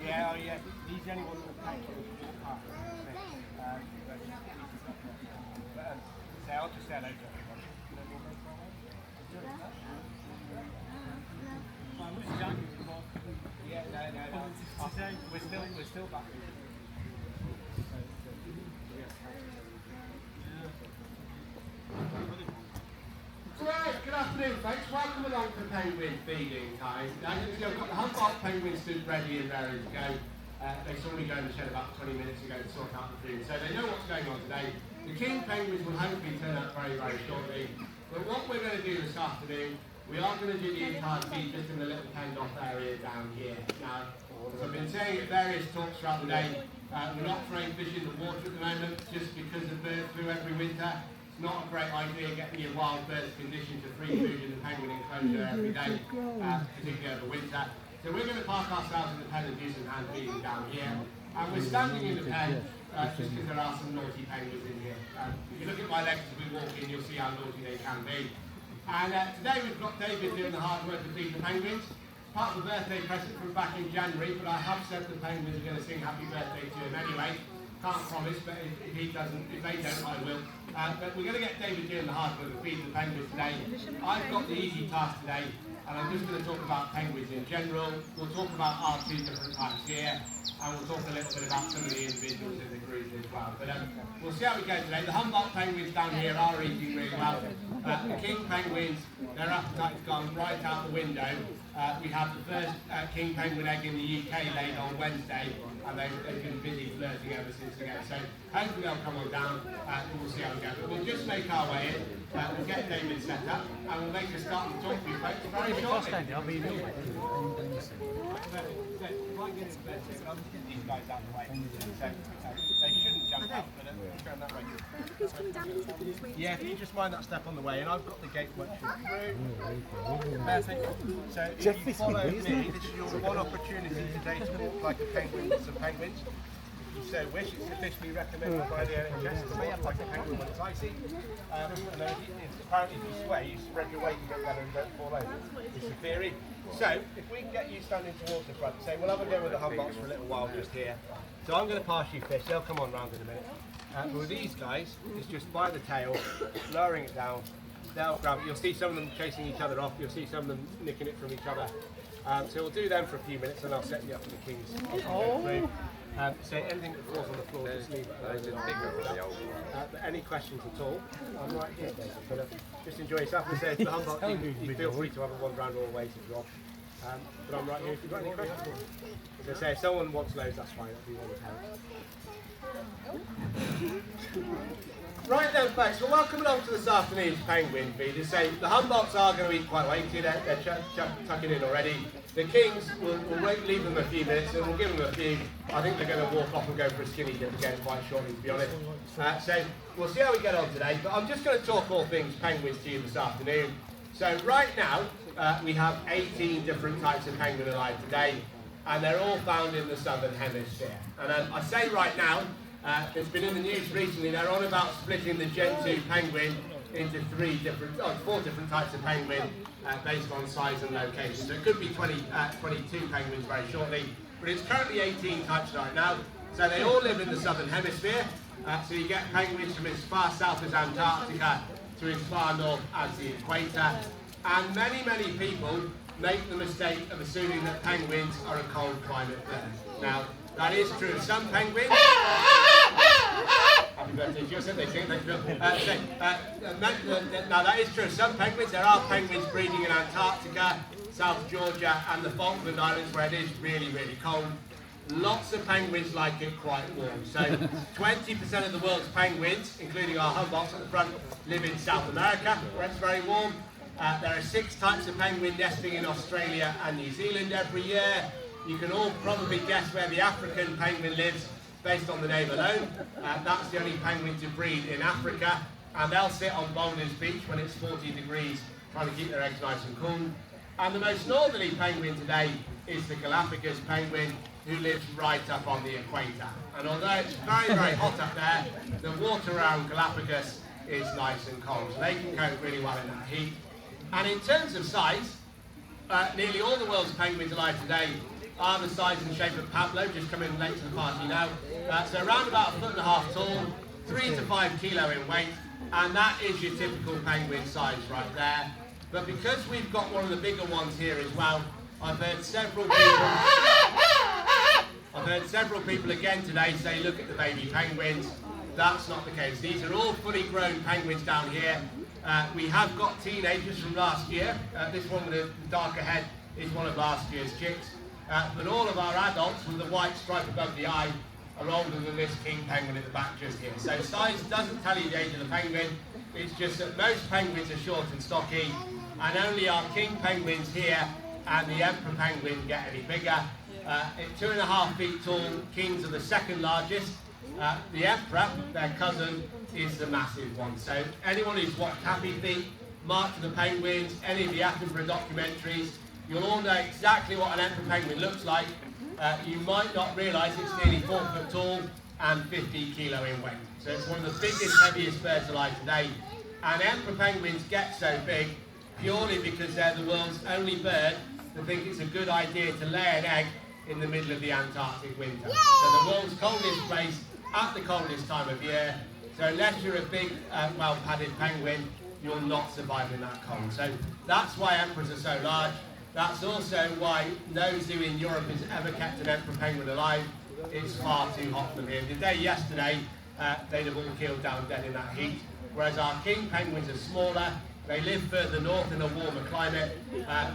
Yeah, oh yeah, he's the only one that will take it. I'll just say hello to everyone. Yeah, no. We're still back. Right, good afternoon folks, welcome along to penguin feeding time. Now you've got the Humboldt penguins stood ready and raring to go. They saw me go in the shed about 20 minutes ago to sort out the food, so they know what's going on today. The king penguins will hopefully turn up very, very shortly. But what we're going to do this afternoon, we are going to do the entire feed just in the little penned off area down here. Now, as I've been saying at various talks throughout the day, we're not throwing fish in the water at the moment just because of bird flu every winter. It's not a great idea getting your wild birds conditioned to free food in the penguin enclosure every day, particularly over winter. So we're going to park ourselves in the pen and do some hand feeding down here. And we're standing in the pen just because there are some naughty penguins in here. If you look at my legs as we walk in, you'll see how naughty they can be. And today we've got David doing the hard work to feed the penguins. Part of the birthday present from back in January, but I have said the penguins are going to sing happy birthday to him anyway. Can't promise, but if he doesn't, if they don't, I will. But we're going to get David doing the hard work of feeding the penguins today. I've got the easy task today, and I'm just going to talk about penguins in general. We'll talk about our two different types here, and we'll talk a little bit about some of the individuals in the group as well. But we'll see how we go today. The Humboldt penguins down here are eating really well. The king penguins, their appetite's gone right out the window. We have the first king penguin egg in the UK laid on Wednesday, and they've been busy flirting ever since again. So hopefully they'll come on down, and we'll see how we go. But we'll just make our way in, we'll get David set up, and we'll make a start and talk to you folks very shortly. These guys out the way. So they shouldn't jump out, but going that way. Who's coming down? Who's looking this way? Yeah, if you just mind that step on the way, and I've got the gate much through. So if you follow me, this is your one opportunity today to walk like a penguin with some penguins. If you so wish, it's officially recommended by the NHS to walk like a penguin when it's icy. And then apparently if you sway, you spread your weight and get better and don't fall over. It's the theory. So if we can get you standing towards the front, say we'll have a go with the Humbocks for a little while just here. So I'm going to pass you fish, they'll come on round in a minute. But with these guys, it's just by the tail, lowering it down, they'll grab it. You'll see some of them chasing each other off, you'll see some of them nicking it from each other. So we'll do them for a few minutes and I'll set you up for the kings. So anything that falls on the floor, just leave it. But any questions at all, I'm right here, David. But just enjoy yourself. And say, the Humboldt, you feel free to have a wander around all the way to drop. But I'm right here if you've got any questions. So say if someone wants loads, that's fine, if you want to help. Right then folks, well welcome along to this afternoon's penguin feed. As say, the Humboldts are going to eat quite weighty, they're tucking in already. The kings, we'll leave them a few minutes and we'll give them a few. I think they're going to walk off and go for a skinny dip again quite shortly, to be honest. So we'll see how we get on today, but I'm just going to talk all things penguins to you this afternoon. So right now, we have 18 different types of penguin alive today, and they're all found in the southern hemisphere. And I say right now, it's been in the news recently, they're on about splitting the Gen 2 penguin into four different types of penguin based on size and location. So it could be 22 penguins very shortly, but it's currently 18 types right now. So they all live in the southern hemisphere. So you get penguins from as far south as Antarctica to as far north as the equator. And many, many people make the mistake of assuming that penguins are a cold climate bird. Now, that is true of some penguins. Happy birthday to you, said they sing, thank you. Now that is true of some penguins. There are penguins breeding in Antarctica, South Georgia and the Falkland Islands where it is really, really cold. Lots of penguins like it quite warm. So 20% of the world's penguins, including our Humboldts at the front, live in South America where it's very warm. There are 6 types of penguin nesting in Australia and New Zealand every year. You can all probably guess where the African penguin lives based on the name alone. That's the only penguin to breed in Africa, and they'll sit on Boulders Beach when it's 40 degrees trying to keep their eggs nice and cool. And the most northerly penguin today is the Galapagos penguin, who lives right up on the equator. And although it's very, very hot up there, the water around Galapagos is nice and cold, so they can cope really well in that heat. And in terms of size, nearly all the world's penguins alive today are the size and shape of Pablo, just coming late to the party now. So around about 1.5 foot tall, 3 to 5 kilo in weight, and that is your typical penguin size right there. But because we've got one of the bigger ones here as well, I've heard several people again today say, look at the baby penguins. That's not the case. These are all fully grown penguins down here. We have got teenagers from last year. This one with the darker head is one of last year's chicks. But all of our adults with the white stripe above the eye are older than this king penguin at the back just here. So size doesn't tell you the age of the penguin. It's just that most penguins are short and stocky, and only our king penguins here and the emperor penguin get any bigger. At 2.5 feet tall, kings are the second largest. The emperor, their cousin, is the massive one. So anyone who's watched Happy Feet, March of the Penguins, any of the Attenborough documentaries, you'll all know exactly what an emperor penguin looks like. You might not realise it's nearly 4 foot tall and 50 kilo in weight. So it's one of the biggest, heaviest birds alive today. And emperor penguins get so big purely because they're the world's only bird that think it's a good idea to lay an egg in the middle of the Antarctic winter. So the world's coldest place at the coldest time of year. So unless you're a big, well-padded penguin, you'll not survive in that cold. So that's why emperors are so large. That's also why no zoo in Europe has ever kept an emperor penguin alive. It's far too hot for them here. The day yesterday, they'd have all killed down dead in that heat. Whereas our king penguins are smaller. They live further north in a warmer climate.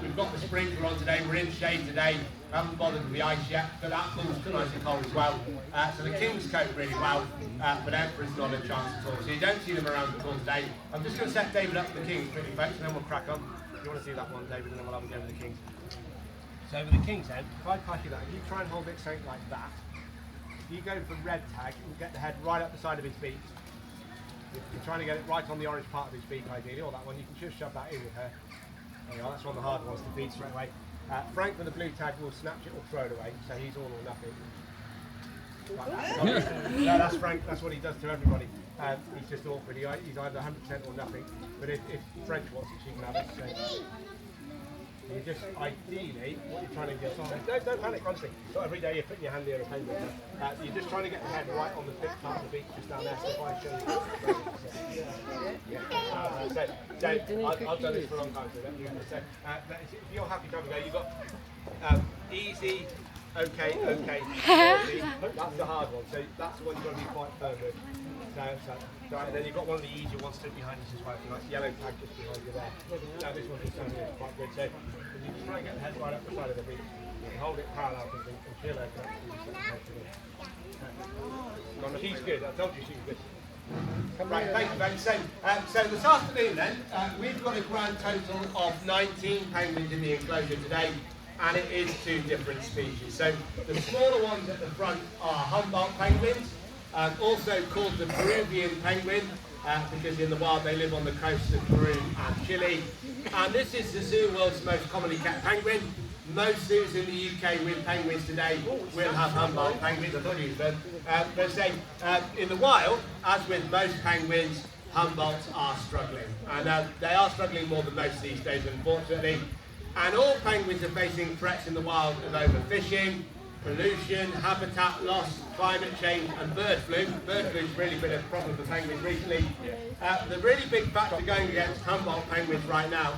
We've got the sprinkler on today. We're in shade today. We haven't bothered with the ice yet, but that pool's still nice and cold as well. So the kings cope really well, but emperor's not a chance at all. So you don't see them around the pool today. I'm just going to set David up for the kings quickly, folks, and then we'll crack on. If you want to see that one, David, and then we'll have a go with the kings. So with the king's head, if I pass you that, if you try and hold it something like that, if you go for red tag, you'll get the head right up the side of his beak. If you're trying to get it right on the orange part of his beak, ideally, or that one, you can just shove that in with her. There you are, that's one of the hard ones to beat straight away. Frank with the blue tag will snatch it or throw it away, so he's all or nothing. Like that. No, that's Frank, that's what he does to everybody. He's just awkward, he's either 100% or nothing. But if French wants it, she can have it. So. You just, ideally, what you're trying to get, don't panic, honestly. Not every day you're putting your hand near a penguin. You're just trying to get the head right on the thick part of the beak, just down there. So if I show you. I've done this for a long time, so let me go. So, if you're happy to have a go, you've got easy, okay, easy. That's the hard one, so that's the one you've got to be quite firm with. Right, and then you've got one of the easier ones stood behind us as well, like the yellow tag just behind you there. Now this one is quite good, so you can try and get the head right up the side of the beak. You can hold it parallel and feel like that. She's good, I told you she was good. Right, thank you, Ben. So this afternoon then, we've got a grand total of 19 penguins in the enclosure today, and it is 2 different species. So the smaller ones at the front are Humboldt penguins, also called the Peruvian penguin, because in the wild they live on the coast of Peru and Chile. And this is the zoo world's most commonly kept penguin. Most zoos in the UK with penguins today will have Humboldt penguins. I thought you said. But say, in the wild, as with most penguins, Humboldts are struggling. And they are struggling more than most these days, unfortunately. And all penguins are facing threats in the wild of overfishing, pollution, habitat loss, climate change and bird flu. Bird flu has really been a problem for penguins recently. The really big factor going against Humboldt penguins right now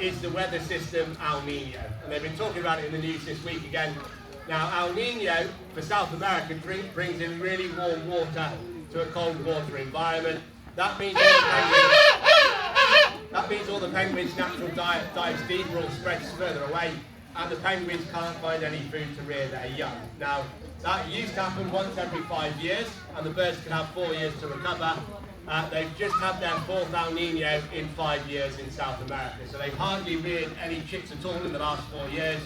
is the weather system El Nino. And they've been talking about it in the news this week again. Now El Nino for South America brings in really warm water to a cold water environment. That means all the penguins' natural diet dives deeper or spreads further away, and the penguins can't find any food to rear their young. Now, that used to happen once every 5 years, and the birds can have 4 years to recover. They've just had their 4th El Nino in 5 years in South America, so they've hardly reared any chicks at all in the last 4 years,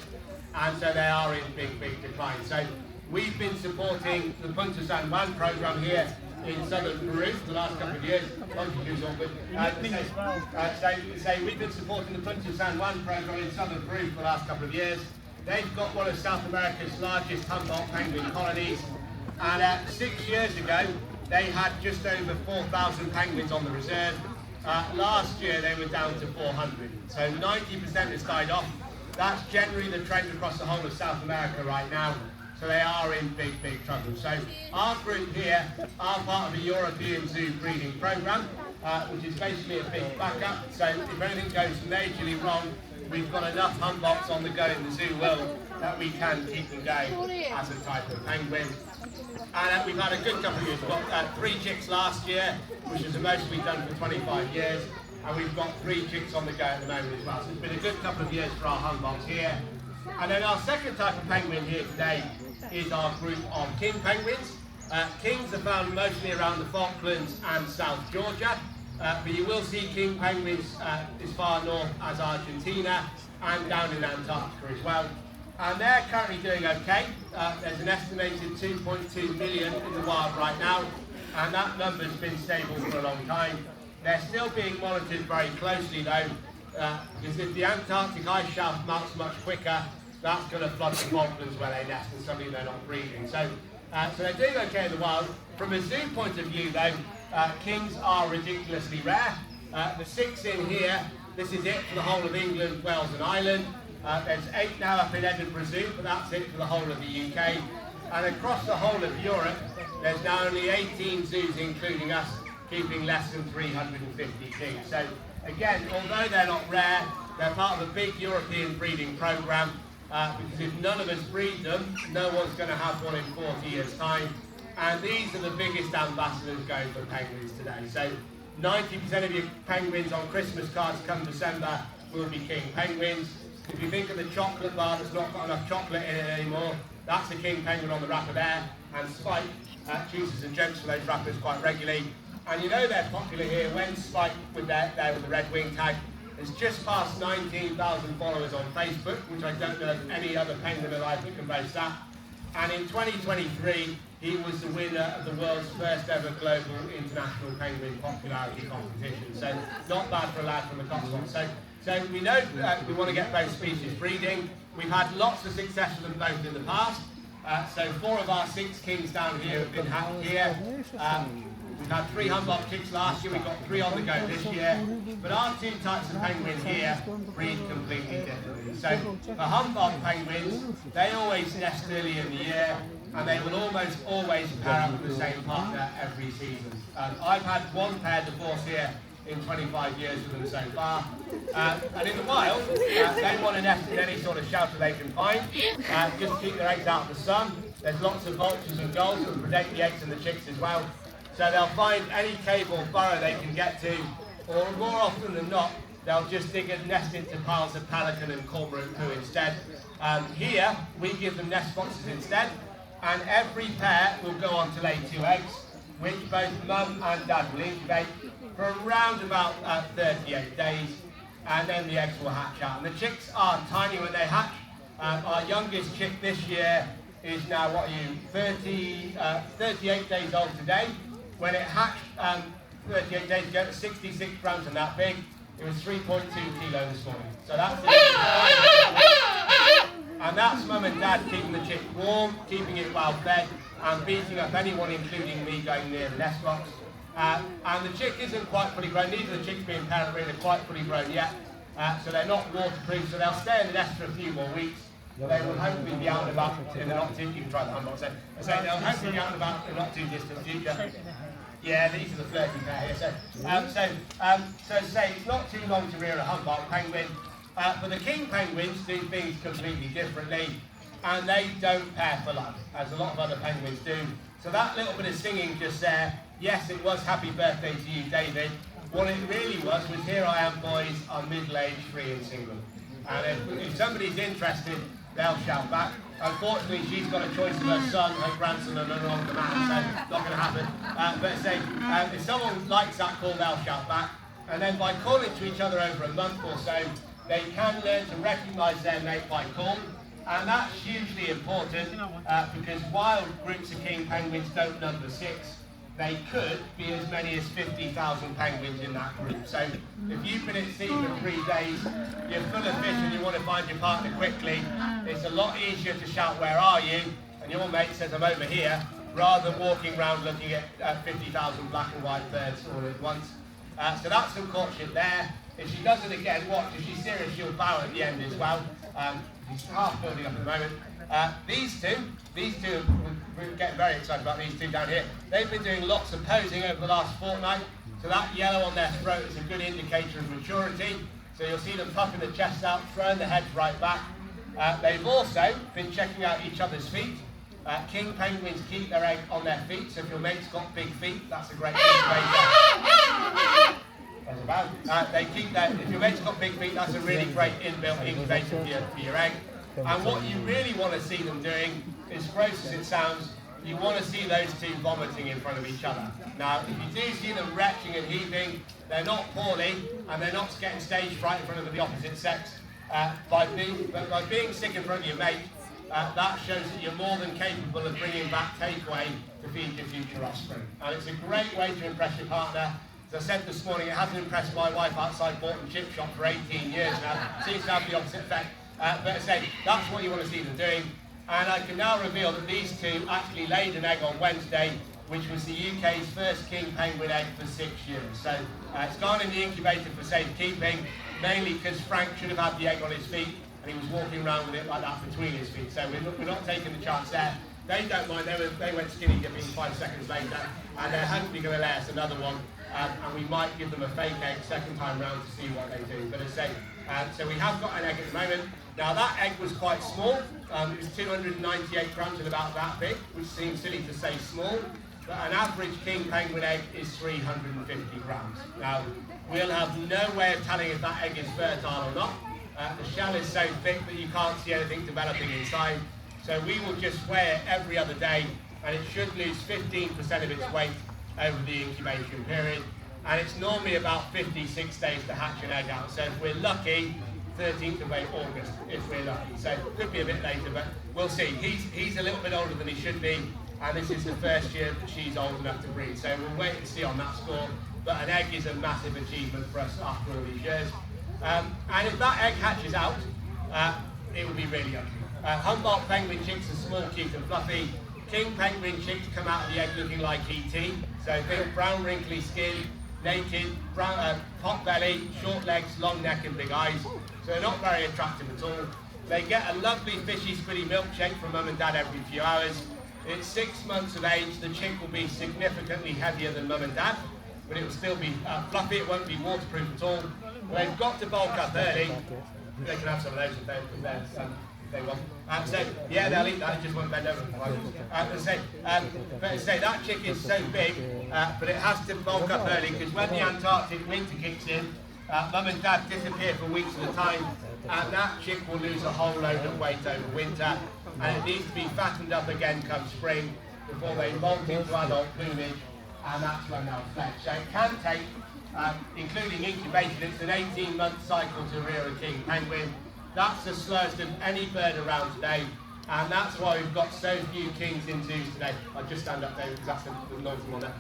and so they are in big decline. So we've been supporting the Punta San Juan program here in southern Peru for the last couple of years. We've been supporting the Punta San Juan program in southern Peru for the last couple of years. They've got one of South America's largest Humboldt penguin colonies, and 6 years ago they had just over 4,000 penguins on the reserve. Last year they were down to 400, so 90% has died off. That's generally the trend across the whole of South America right now. So they are in big trouble. So our group here are part of a European zoo breeding programme, which is basically a big backup. So if anything goes majorly wrong, we've got enough Humboldts on the go in the zoo world that we can keep them going as a type of penguin. And we've had a good couple of years. We've got 3 chicks last year, which is the most we've done for 25 years. And we've got 3 chicks on the go at the moment as well. So it's been a good couple of years for our Humboldts here. And then our second type of penguin here today is our group of king penguins. Kings are found mostly around the Falklands and South Georgia, but you will see king penguins as far north as Argentina and down in Antarctica as well. And they're currently doing okay. There's an estimated 2.2 million in the wild right now, and that number's been stable for a long time. They're still being monitored very closely though, because if the Antarctic ice shelf melts much quicker, that's going to flood the Falklands where they nest and suddenly they're not breeding. So they're doing okay in the wild. From a zoo point of view though, kings are ridiculously rare. The 6 in here, this is it for the whole of England, Wales and Ireland. There's 8 now up in Edinburgh Zoo, but that's it for the whole of the UK. And across the whole of Europe, there's now only 18 zoos, including us, keeping less than 350 kings. So again, although they're not rare, they're part of a big European breeding programme, because if none of us breed them, no one's going to have one in 40 years' time. And these are the biggest ambassadors going for penguins today. So 90% of your penguins on Christmas cards come December will be king penguins. If you think of the chocolate bar that's not got enough chocolate in it anymore, that's a king penguin on the wrapper there. And Spike chooses and jumps for those wrappers quite regularly. And you know they're popular here when Spike with the red wing tag has just passed 19,000 followers on Facebook, which I don't know of any other penguin alive that can boast that. And in 2023, he was the winner of the world's first ever global international penguin popularity competition. So not bad for a lad from the Cotswolds. So we know we want to get both species breeding. We've had lots of success with them both in the past. So 4 of our 6 kings down here have been hatched here. We've had 3 Humboldt chicks last year, we've got 3 on the go this year. But our 2 types of penguins here breed completely differently. So for Humboldt penguins, they always nest early in the year, and they will almost always pair up with the same partner every season. I've had 1 pair divorce here in 25 years with them so far. And in the wild, they want to nest in any sort of shelter they can find, just keep their eggs out of the sun. There's lots of vultures and gulls that predate the eggs and the chicks as well. So they'll find any cave or burrow they can get to, or more often than not, they'll just dig a nest into piles of pelican and cormorant poo instead. Here, we give them nest boxes instead, and every pair will go on to lay 2 eggs, which both mum and dad will incubate for around about 38 days, and then the eggs will hatch out. And the chicks are tiny when they hatch. Our youngest chick this year is now, 38 days old today. When it hatched 38 days ago, it was 66 grams and that big. It was 3.2 kilo this morning. So that's it. And that's mum and dad keeping the chick warm, keeping it well fed, and beating up anyone, including me, going near the nest box. And the chick isn't quite fully grown. Neither of the chicks being parent breed are quite fully grown yet. So they're not waterproof, so they'll stay in the nest for a few more weeks. They will hopefully be out and about in the not too, you can try the Humboldt, so they'll hopefully be out and about in the not too distant future. Yeah, these are the flirty pair here. So say it's not too long to rear a Humboldt penguin, but the king penguins do things completely differently, and they don't pair for love, as a lot of other penguins do. So that little bit of singing just there, yes, it was happy birthday to you, David. What it really was here I am, boys, I'm middle-aged, free and single. And if somebody's interested, they'll shout back. Unfortunately, she's got a choice of her son, her grandson, and her older man, so not going to happen. But if someone likes that call, they'll shout back. And then by calling to each other over a month or so, they can learn to recognise their mate by call. And that's hugely important because while groups of king penguins don't number 6, they could be as many as 50,000 penguins in that group. So if you've been at sea for 3 days, you're full of fish and you want to find your partner quickly, it's a lot easier to shout, "Where are you?" and your mate says, "I'm over here," rather than walking around looking at 50,000 black and white birds all at once. So that's some courtship there. If she does it again, watch. If she's serious, she'll bow at the end as well. She's half building up at the moment. These two, we're getting very excited about these two down here. They've been doing lots of posing over the last fortnight. So that yellow on their throat is a good indicator of maturity. So you'll see them puffing the chest out, throwing the heads right back. They've also been checking out each other's feet. King penguins keep their egg on their feet, so if your mate's got big feet, that's a great incubator. If your mate's got big feet, that's a really great inbuilt incubator for your egg. And what you really want to see them doing, as gross as it sounds, you want to see those two vomiting in front of each other. Now, if you do see them retching and heaving, they're not poorly, and they're not getting stage fright in front of the opposite sex. By being sick in front of your mate, that shows that you're more than capable of bringing back takeaway to feed your future offspring. And it's a great way to impress your partner. As I said this morning, it hasn't impressed my wife outside Bolton Chip Shop for 18 years now. Seems to have the opposite effect. But I say, that's what you want to see them doing. And I can now reveal that these two actually laid an egg on Wednesday, which was the UK's first king penguin egg for 6 years. So it's gone in the incubator for safekeeping, mainly because Frank should have had the egg on his feet, and he was walking around with it like that between his feet. So we're not taking the chance there. They don't mind. They went skinny dipping 5 seconds later, and they're hopefully going to lay us another one. And we might give them a fake egg second time round to see what they do. But as I say, so we have got an egg at the moment. Now that egg was quite small. It was 298 grams and about that big, which seems silly to say small. But an average king penguin egg is 350 grams. Now, we'll have no way of telling if that egg is fertile or not. The shell is so thick that you can't see anything developing inside. So we will just weigh it every other day, and it should lose 15% of its weight over the incubation period. And it's normally about 56 days to hatch an egg out. So if we're lucky, 13th of August, if we're lucky. So it could be a bit later, but we'll see. He's a little bit older than he should be, and this is the first year that she's old enough to breed. So we'll wait and see on that score. But an egg is a massive achievement for us after all these years. And if that egg hatches out, it will be really ugly. Humboldt penguin chicks are small, cute and fluffy. King penguin chicks come out of the egg looking like E.T. So big brown wrinkly skin, naked, brown, pot belly, short legs, long neck and big eyes. So they're not very attractive at all. They get a lovely fishy squiddy milkshake from mum and dad every few hours. At 6 months of age, the chick will be significantly heavier than mum and dad, but it will still be fluffy. It won't be waterproof at all. They've got to bulk up early. They can have some of those if they want. So yeah, they'll eat that. It just won't bend over. But say that chick is so big, but it has to bulk up early because when the Antarctic winter kicks in, mum and dad disappear for weeks at a time, and that chick will lose a whole load of weight over winter, and it needs to be fattened up again come spring before they molt into adult plumage, and that's when they'll fledge. So it can take, including incubation, it's an 18-month cycle to rear a king penguin. That's the slowest of any bird around today, and that's why we've got so few kings in zoos today. I'll just stand up there because that's the noisy one there.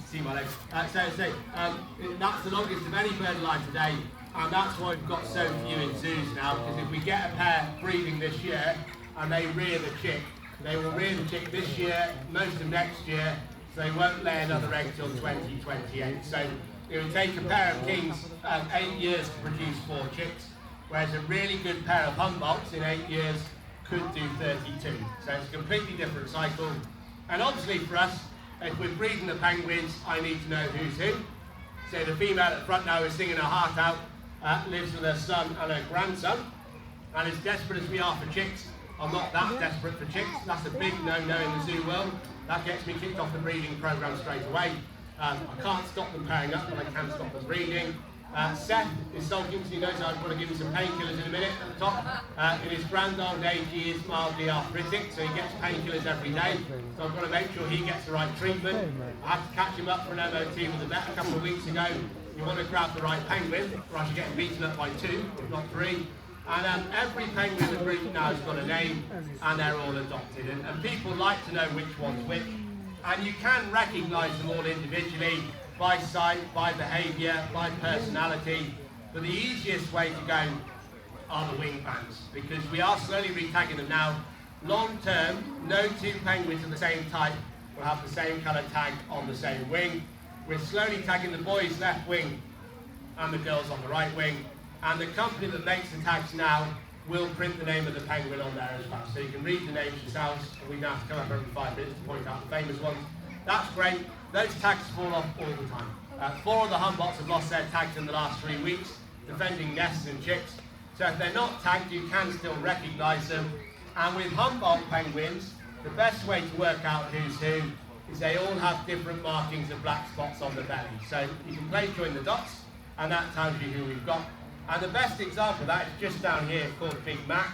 See my legs. That's the longest of any bird alive today, and that's why we've got so few in zoos now, because if we get a pair breeding this year and they rear the chick, they will rear the chick this year, most of next year, so they won't lay another egg till 2028. So it will take a pair of kings 8 years to produce 4 chicks, whereas a really good pair of Humboldts in 8 years could do 32. So it's a completely different cycle. And obviously for us, if we're breeding the penguins, I need to know who's who. So the female at the front now is singing her heart out, lives with her son and her grandson. And as desperate as we are for chicks, I'm not that desperate for chicks. That's a big no-no in the zoo world. That gets me kicked off the breeding program straight away. I can't stop them pairing up, but I can stop them breeding. Seth is sulking, so he knows I'm going to give him some painkillers in a minute at the top. In his grand old age, he is mildly arthritic, so he gets painkillers every day. So I've got to make sure he gets the right treatment. I had to catch him up for an MOT with a vet a couple of weeks ago. You want to grab the right penguin, or else you're getting beaten up by 2, if not 3. And every penguin in the group now has got a name, and they're all adopted. And people like to know which one's which. And you can recognise them all individually, by sight, by behaviour, by personality. But the easiest way to go are the wing bands, because we are slowly retagging them now. Long term, no 2 penguins of the same type will have the same colour tag on the same wing. We're slowly tagging the boys' left wing and the girls on the right wing. And the company that makes the tags now will print the name of the penguin on there as well. So you can read the names yourselves, and we don't have to come up every 5 minutes to point out the famous ones. That's great. Those tags fall off all the time. 4 of the Humboldts have lost their tags in the last 3 weeks, defending nests and chicks. So if they're not tagged, you can still recognise them. And with Humboldt penguins, the best way to work out who's who is they all have different markings of black spots on the belly. So you can place join the dots, and that tells you who we've got. And the best example of that is just down here, called Big Mac.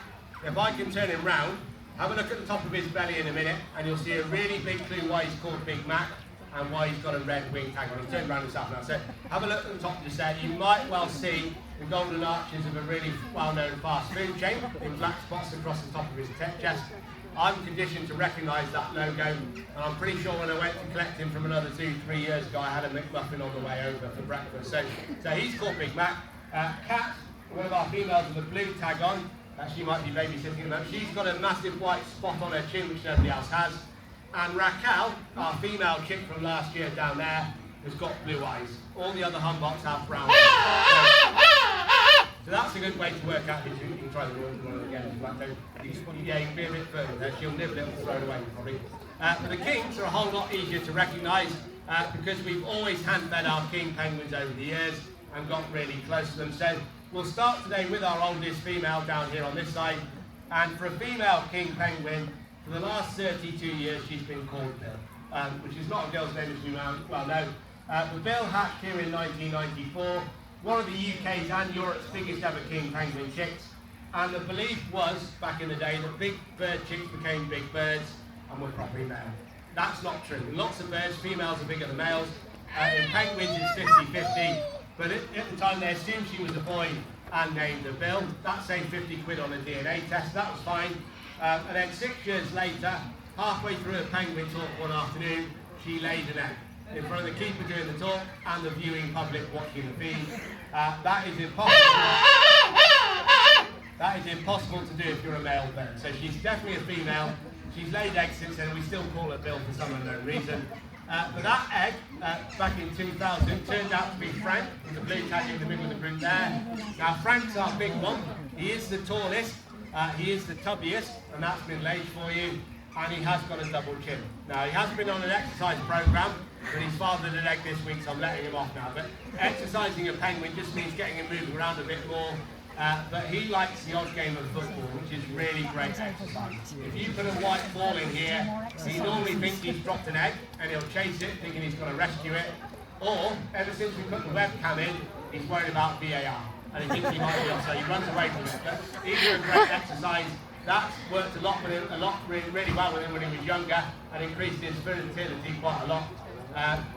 If I can turn him round, have a look at the top of his belly in a minute, and you'll see a really big clue why he's called Big Mac and why he's got a red wing tag on him. Turn around himself now. So have a look at the top of his head. You might well see the golden arches of a really well-known fast food chain in black spots across the top of his chest. I'm conditioned to recognise that logo, and I'm pretty sure when I went to collect him from another 2-3 years ago, I had a McMuffin on the way over for breakfast. So he's called Big Mac. Kat, one of our females with a blue tag on, she might be babysitting at the moment. She's got a massive white spot on her chin which nobody else has. And Raquel, our female chick from last year down there, has got blue eyes. All the other Humboldts have brown eyes. So that's a good way to work out who you can try the one again. Yeah, you can be a bit further there. She'll nibble it and throw it away probably. But the kings are a whole lot easier to recognise because we've always hand-fed our king penguins over the years and got really close to them. So we'll start today with our oldest female down here on this side. And for a female king penguin, for the last 32 years she's been called Bill, which is not a girl's name as you well know. But Bill hatched here in 1994, one of the UK's and Europe's biggest ever king penguin chicks. And the belief was, back in the day, that big bird chicks became big birds and were properly male. That's not true. In lots of birds, females are bigger than males. In penguins it's 50-50. But at the time they assumed she was a boy and named her Bill. That saved 50 quid on a DNA test, that was fine. And then 6 years later, halfway through a penguin talk one afternoon, she laid an egg in front of the keeper doing the talk and the viewing public watching the feed. That is impossible to do if you're a male bird. So she's definitely a female. She's laid eggs since then, we still call her Bill for some unknown reason. But that egg, back in 2000, turned out to be Frank, with the blue tag in the middle of the group there. Now Frank's our big one. He is the tallest, he is the tubbiest, and that's been laid for you. And he has got a double chin. Now he has been on an exercise programme, but he's fathered an egg this week, so I'm letting him off now. But exercising a penguin just means getting him moving around a bit more. But he likes the odd game of football, which is really great exercise. If you put a white ball in here, he normally thinks he's dropped an egg, and he'll chase it, thinking he's going to rescue it. Or, ever since we put the webcam in, he's worried about VAR, and he thinks he might be on, so he runs away from it. But he's a great exercise. That's worked really well with him when he was younger, and increased his fertility quite a lot.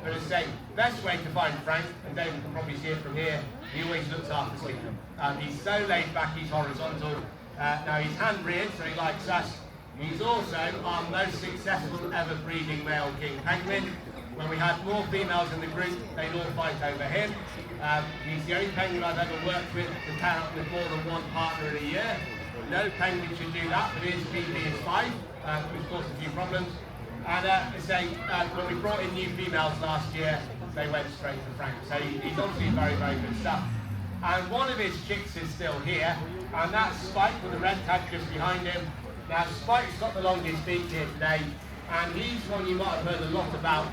But as I say, best way to find Frank, and David can probably see it from here, he always looks after sleeping. He's so laid back, he's horizontal. Now he's hand-reared, so he likes us. He's also our most successful ever breeding male king penguin. When we had more females in the group, they'd all fight over him. He's the only penguin I've ever worked with to pair up with more than one partner in a year. No penguin should do that, but his PB is 5, which caused a few problems. And when we brought in new females last year, they went straight to Frank. So he's obviously very, very good stuff. And one of his chicks is still here, and that's Spike with the red tag just behind him. Now Spike's got the longest beak here today, and he's one you might have heard a lot about,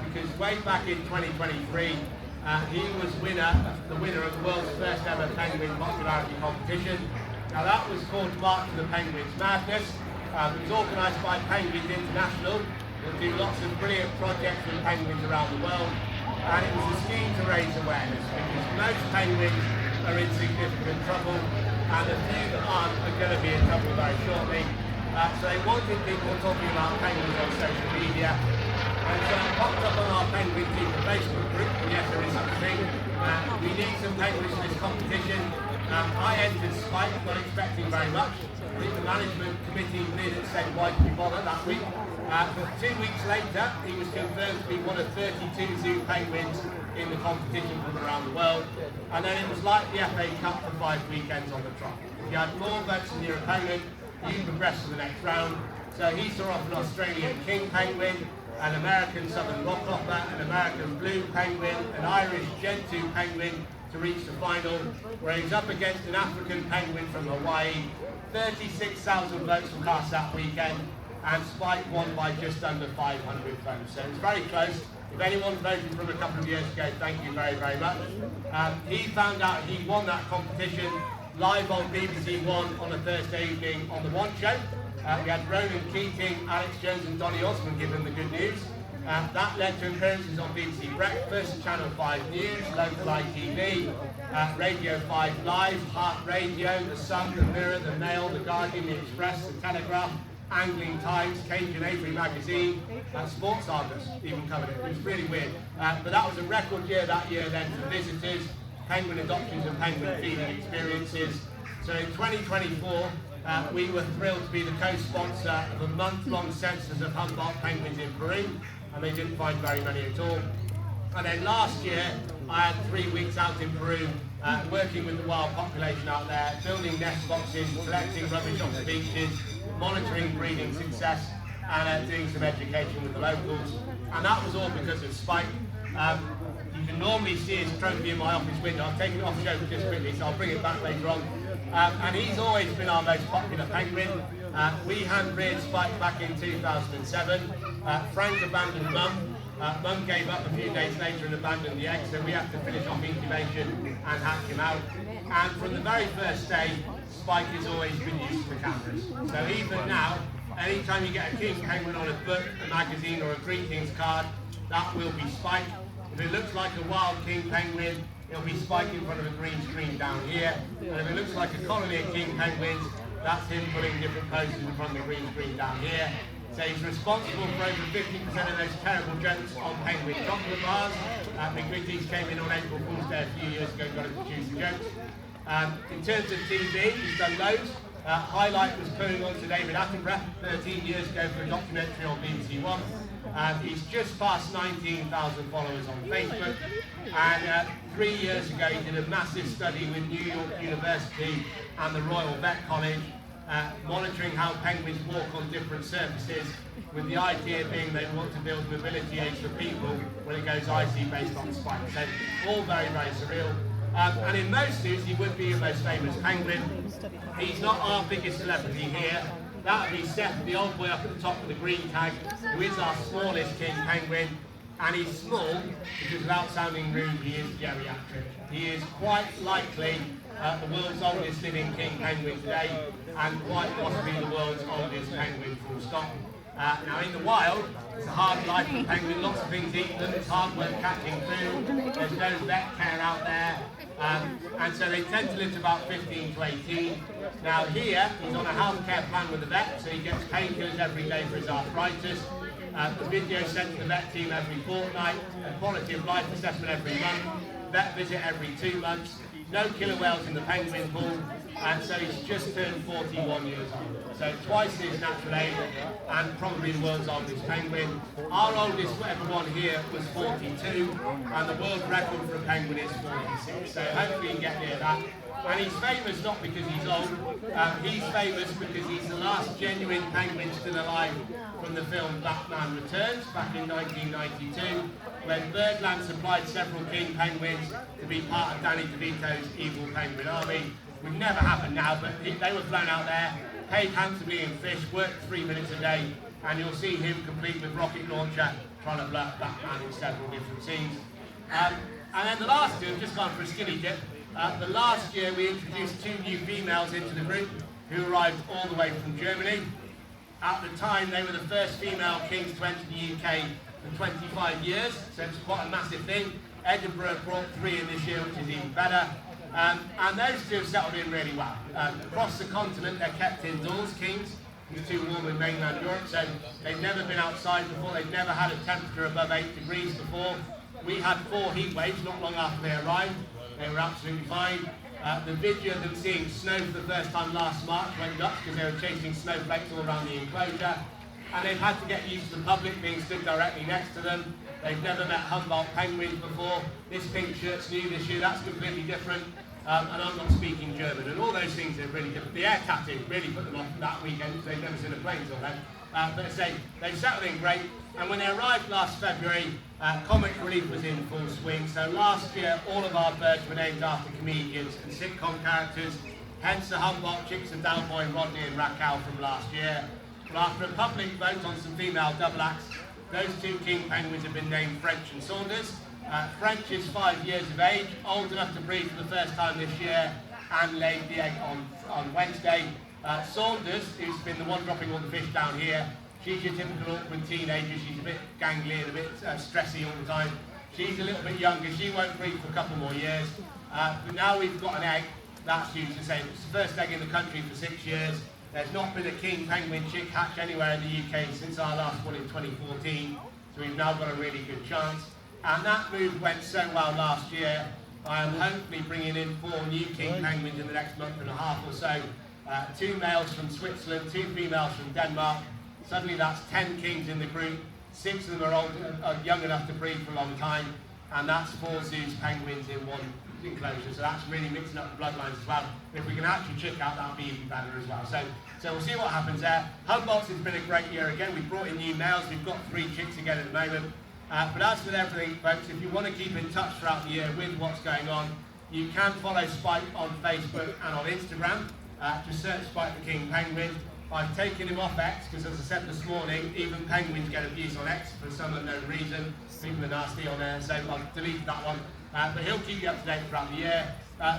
because way back in 2023, he was the winner of the world's first ever penguin popularity competition. Now that was called March of the Penguins Madness. It was organised by Penguins International. We'll do lots of brilliant projects with penguins around the world. And it was a scheme to raise awareness because most penguins are in significant trouble, and the few that aren't are going to be in trouble very shortly. So they wanted people talking about penguins on social media. And so it popped up on our Penguin Team Facebook group, and yes, there is such a thing. We need some penguins for this competition. I entered Spike, not expecting very much. I think the management committee did and said, why did we bother that week? But 2 weeks later, he was confirmed to be one of 32 zoo penguins in the competition from around the world. And then it was like the FA Cup for 5 weekends on the trot. If you had more votes than your opponent, you progressed to the next round. So he saw off an Australian king penguin, an American southern rockhopper, an American blue penguin, an Irish gentoo penguin, to reach the final, where he's up against an African penguin from Hawaii. 36,000 votes were cast that weekend, and Spike won by just under 500 votes. So it's very close. If anyone voted from a couple of years ago, thank you very, very much. He found out he won that competition live on BBC One on a Thursday evening on the One Show. We had Ronan Keating, Alex Jones and Donny Osmond giving the good news. That led to appearances on BBC Breakfast, Channel 5 News, local ITV, Radio 5 Live, Heart Radio, The Sun, The Mirror, The Mail, The Guardian, The Express, The Telegraph, Angling Times, Cage and Avery Magazine, Sports Argus even covered it. It was really weird. But that was a record year that year then for visitors, penguin adoptions and penguin feeding experiences. So in 2024, we were thrilled to be the co-sponsor of a month-long census of Humboldt penguins in Peru, and they didn't find very many at all. And then last year, I had 3 weeks out in Peru, working with the wild population out there, building nest boxes, collecting rubbish off the beaches, monitoring breeding success, and doing some education with the locals. And that was all because of Spike. You can normally see his trophy in my office window. I've taken it off show just quickly, so I'll bring it back later on. And he's always been our most popular penguin. We hand-reared Spike back in 2007. Frank abandoned Mum. Mum gave up a few days later and abandoned the egg, so we had to finish off incubation and hatch him out. And from the very first day, Spike has always been used to the cameras. So even now, anytime you get a king penguin on a book, a magazine or a greetings card, that will be Spike. If it looks like a wild king penguin, it'll be Spike in front of a green screen down here. And if it looks like a colony of king penguins, that's him putting different poses in front of the green screen down here. So he's responsible for over 50% of those terrible jokes on penguin chocolate bars. McVitie's came in on April Fool's Day a few years ago and got him to choose the jokes. In terms of TV, he's done loads. Highlight was putting on to David Attenborough 13 years ago for a documentary on BBC One. He's just passed 19,000 followers on Facebook. And 3 years ago, he did a massive study with New York University and the Royal Vet College, monitoring how penguins walk on different surfaces, with the idea being they want to build mobility aids for people when it goes icy based on Spike. So all very, very surreal. And in most zoos, he would be your most famous penguin. He's not our biggest celebrity here. That would be Seth, the old boy up at the top of the green tag, who is our smallest king penguin. And he's small because, without sounding rude, he is geriatric. He is quite likely the world's oldest living king penguin today, and quite possibly the world's oldest penguin full stop. Now in the wild, it's a hard life for penguins, lots of things eat them, it's hard work catching food, there's no vet care out there, and so they tend to live to about 15 to 18. Now here, he's on a healthcare plan with the vet, so he gets painkillers every day for his arthritis. The video sent to the vet team every fortnight, a quality of life assessment every month, vet visit every 2 months, no killer whales in the penguin pool, and so he's just turned 41 years old. So twice his natural age, and probably the world's oldest penguin. Our oldest ever one here was 42, and the world record for a penguin is 46. So hopefully we can get near that. And he's famous not because he's old, he's famous because he's the last genuine penguin still alive from the film Batman Returns back in 1992, when Birdland supplied several king penguins to be part of Danny DeVito's evil penguin army. Would never happen now, but they were flown out there, paid handsomely in fish, worked 3 minutes a day, and you'll see him complete with rocket launcher trying to blow up Batman in several different scenes. And then the last two have just gone for a skinny dip. The last year we introduced 2 new females into the group who arrived all the way from Germany. At the time they were the first female kings to enter the UK for 25 years, so it's quite a massive thing. Edinburgh brought 3 in this year, which is even better. And those 2 have settled in really well. Across the continent they're kept indoors, kings. It's too warm in mainland Europe, so they've never been outside before, they've never had a temperature above 8 degrees before. We had 4 heat waves not long after they arrived. They were absolutely fine. The video of them seeing snow for the first time last March went nuts because they were chasing snowflakes all around the enclosure. And they've had to get used to the public being stood directly next to them. They've never met Humboldt penguins before. This pink shirt's new this year, that's completely different. And I'm not speaking German. And all those things are really different. The air tattoo really put them off that weekend because they've never seen a plane till then. But I say they've settled in great. And when they arrived last February, comic relief was in full swing. So last year, all of our birds were named after comedians and sitcom characters. Hence the Humboldt chicks of Dalboy, Rodney and Raquel from last year. But after a public vote on some female double acts, those two king penguins have been named French and Saunders. French is 5 years of age, old enough to breed for the first time this year, and laid the egg on Wednesday. Saunders, who's been the one dropping all the fish down here, she's your typical awkward teenager. She's a bit gangly and a bit stressy all the time. She's a little bit younger. She won't breed for a couple more years. But now we've got an egg. That's huge to say. It's the first egg in the country for 6 years. There's not been a king penguin chick hatch anywhere in the UK since our last one in 2014. So we've now got a really good chance. And that move went so well last year. I am hopefully bringing in 4 new king penguins in the next month and a half or so. 2 males from Switzerland, 2 females from Denmark. Suddenly that's 10 kings in the group. 6 of them are young enough to breed for a long time. And that's 4 Zeus penguins in one enclosure. So that's really mixing up the bloodlines as well. If we can actually chick out, that'll be even better as well. So we'll see what happens there. Humboldt's has been a great year again. We've brought in new males. We've got 3 chicks again at the moment. But as with everything, folks, if you want to keep in touch throughout the year with what's going on, you can follow Spike on Facebook and on Instagram. Just search Spike the King Penguin. I've taken him off X because, as I said this morning, even penguins get abused on X for some unknown reason. People are nasty on there, so I've deleted that one. But he'll keep you up to date throughout the year.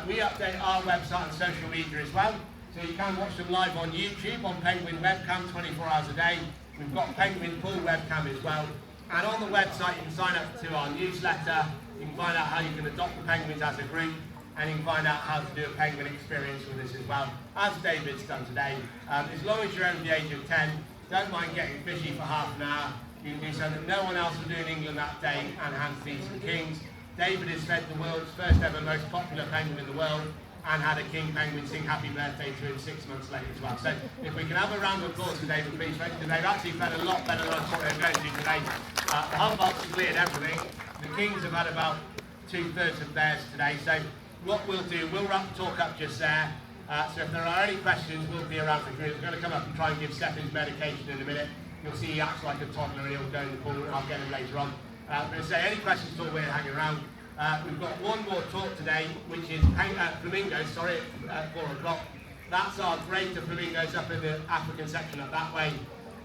We update our website and social media as well. So you can watch them live on YouTube, on Penguin Webcam, 24 hours a day. We've got Penguin Pool Webcam as well. And on the website, you can sign up to our newsletter. You can find out how you can adopt the penguins as a group. And you can find out how to do a penguin experience with this as well, as David's done today. As long as you're over the age of 10, don't mind getting fishy for half an hour. You can do something that no one else will do in England that day and hand feed some kings. David has fed the world's first ever most popular penguin in the world and had a king penguin sing happy birthday to him 6 months later as well. So if we can have a round of applause for David, please. They've actually fed a lot better than I thought they were going to do today. The Humboldt's have cleared everything. The kings have had about 2/3 of theirs today. So what we'll do, we'll wrap the talk up just there. So if there are any questions, we'll be around for groups. We're going to come up and try and give Stefan's medication in a minute. You'll see he acts like a toddler and he'll go in the pool and I'll get him later on. But to say any questions at all, we're hanging around. We've got one more talk today, which is flamingos, at 4 o'clock. That's our greater flamingos up in the African section up that way.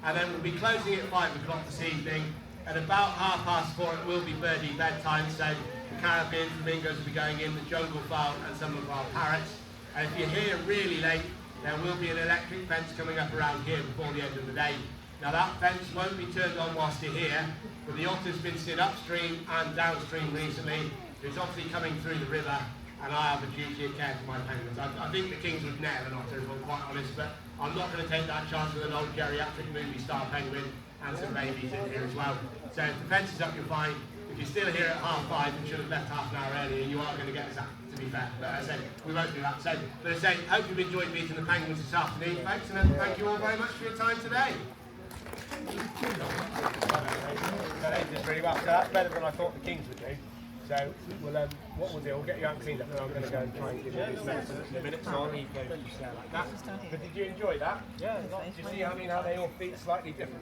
And then we'll be closing at 5 o'clock this evening. At about 4:30 it will be birdie bedtime, so the Caribbean flamingos will be going in, the jungle fowl and some of our parrots. And if you're here really late, there will be an electric fence coming up around here before the end of the day. Now that fence won't be turned on whilst you're here, but the otter's been seen upstream and downstream recently. It's obviously coming through the river, and I have a duty of care to my penguins. I think the kings would net an otter, if I'm quite honest, but I'm not going to take that chance with an old geriatric movie star penguin and some babies in here as well. So if the fence is up, you're fine. If you're still here at 5:30 and should have left half an hour earlier, you are going to get sacked, to be fair. But as I said, we won't do that. So, but I say, hope you've enjoyed meeting the penguins this afternoon, folks, and thank you all very much for your time today. They did really well. So that's better than I thought the kings would do. So we'll, what we'll do, we'll get you out cleaned up, and I'm going to go and try and give you this medicine in a minute, so I'll leave those just there like that. But did you enjoy that? Yeah. Did you see how they all feed slightly differently?